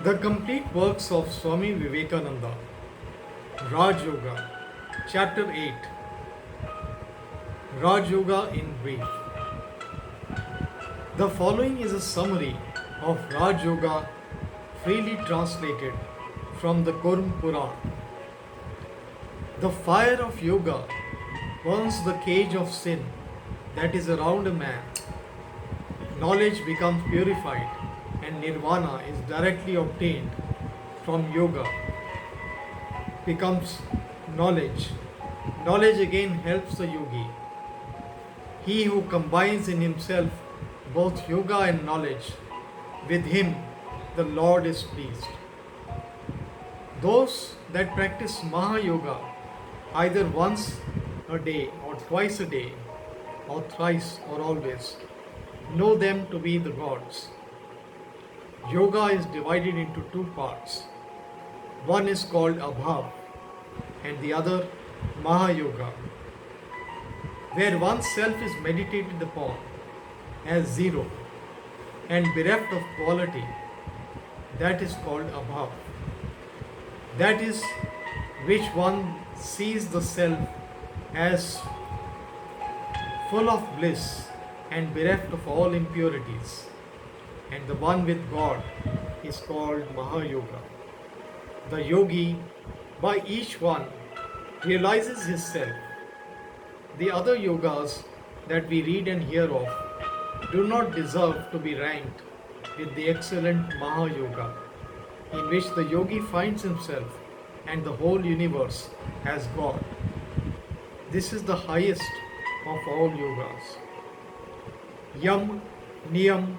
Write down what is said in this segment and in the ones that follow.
The complete works of Swami Vivekananda, Raj Yoga, Chapter 8, Raj Yoga in brief. The following is a summary of Raj Yoga freely translated from the Kurm Puran. The fire of yoga burns the cage of sin that is around a man. Knowledge becomes purified and nirvana is directly obtained from yoga. Becomes knowledge. Knowledge again helps the yogi. He who combines in himself both yoga and knowledge, with him the Lord is pleased. Those that practice Mahayoga either once a day or twice a day or thrice or always know them to be the gods. Yoga is divided into two parts. One is called Abhav and the other Mahayoga, where oneself is meditated upon as zero and bereft of quality. That is called Abhav. That is which one sees the self as full of bliss and bereft of all impurities. And the one with God is called Mahayoga. The yogi, by each one, realizes his self. The other yogas that we read and hear of do not deserve to be ranked with the excellent Mahayoga, in which the yogi finds himself and the whole universe as God. This is the highest of all yogas. Yam, Niyam,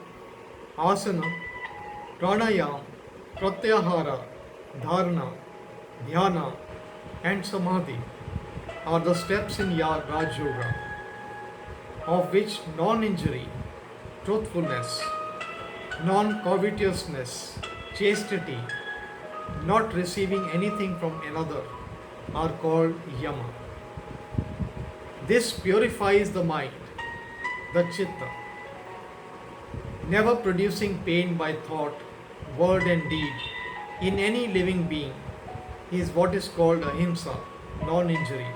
Asana, Pranayam, Pratyahara, Dharana, Dhyana, and Samadhi are the steps in Raj Yoga, of which non-injury, truthfulness, non-covetousness, chastity, not receiving anything from another are called Yama. This purifies the mind, the Chitta. Never producing pain by thought, word and deed in any living being is what is called Ahimsa, non-injury.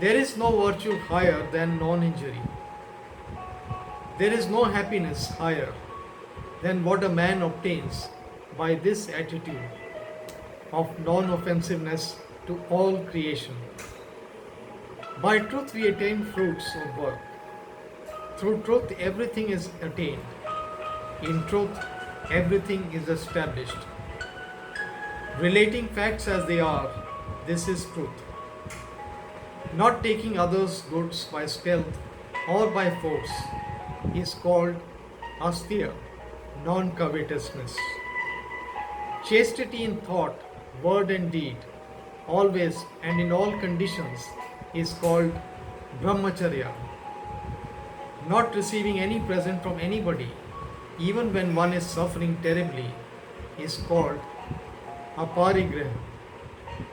There is no virtue higher than non-injury. There is no happiness higher than what a man obtains by this attitude of non-offensiveness to all creation. By truth we attain fruits of work. Through truth everything is attained. In truth everything is established. Relating facts as they are, this is truth. Not taking others' goods by stealth or by force is called asteya, non-covetousness. Chastity in thought, word and deed, always and in all conditions, is called brahmacharya. Not receiving any present from anybody, even when one is suffering terribly, is called aparigraha.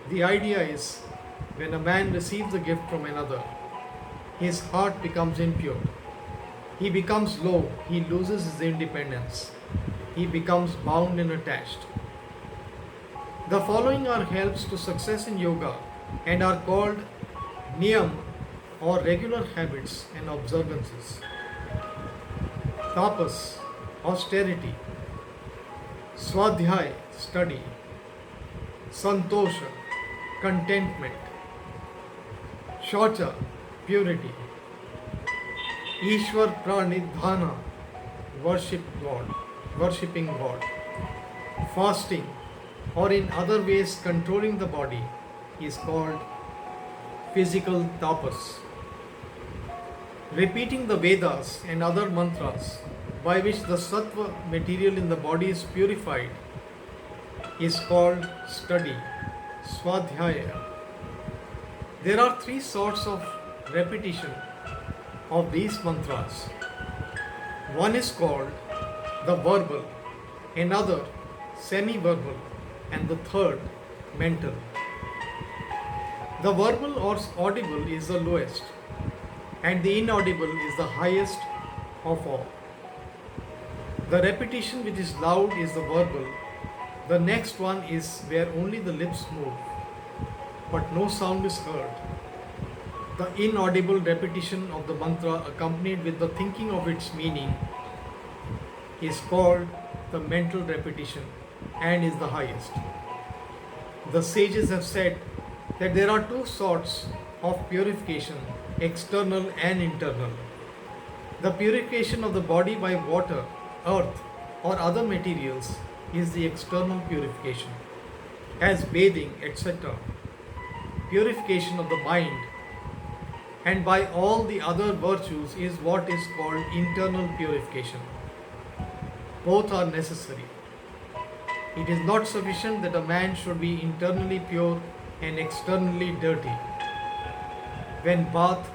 The idea is, when a man receives a gift from another, his heart becomes impure. He becomes low, he loses his independence. He becomes bound and attached. The following are helps to success in yoga and are called niyam or regular habits and observances. Tapas, austerity. Swadhyay, study. Santosha, contentment. Shaucha, purity. Ishwar Pranidhana, worshipping God. Fasting, or in other ways controlling the body, is called physical tapas. Repeating the Vedas and other mantras by which the sattva material in the body is purified is called study, swadhyaya. There are three sorts of repetition of these mantras. One is called the verbal, another semi-verbal, and the third mental. The verbal or audible is the lowest, and the inaudible is the highest of all. The repetition which is loud is the verbal, The next one is where only the lips move, but no sound is heard. The inaudible repetition of the mantra accompanied with the thinking of its meaning is called the mental repetition and is the highest. The sages have said that there are two sorts of purification, external and internal. The purification of the body by water, earth, or other materials is the external purification, as bathing, etc. Purification of the mind and by all the other virtues is what is called internal purification. Both are necessary. It is not sufficient that a man should be internally pure and externally dirty. When both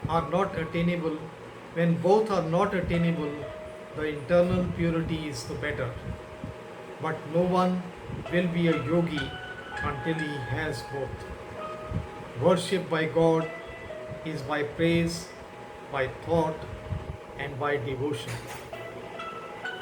are not attainable, when both are not attainable, the internal purity is the better. But no one will be a yogi until he has both. Worship by God is by praise, by thought, and by devotion.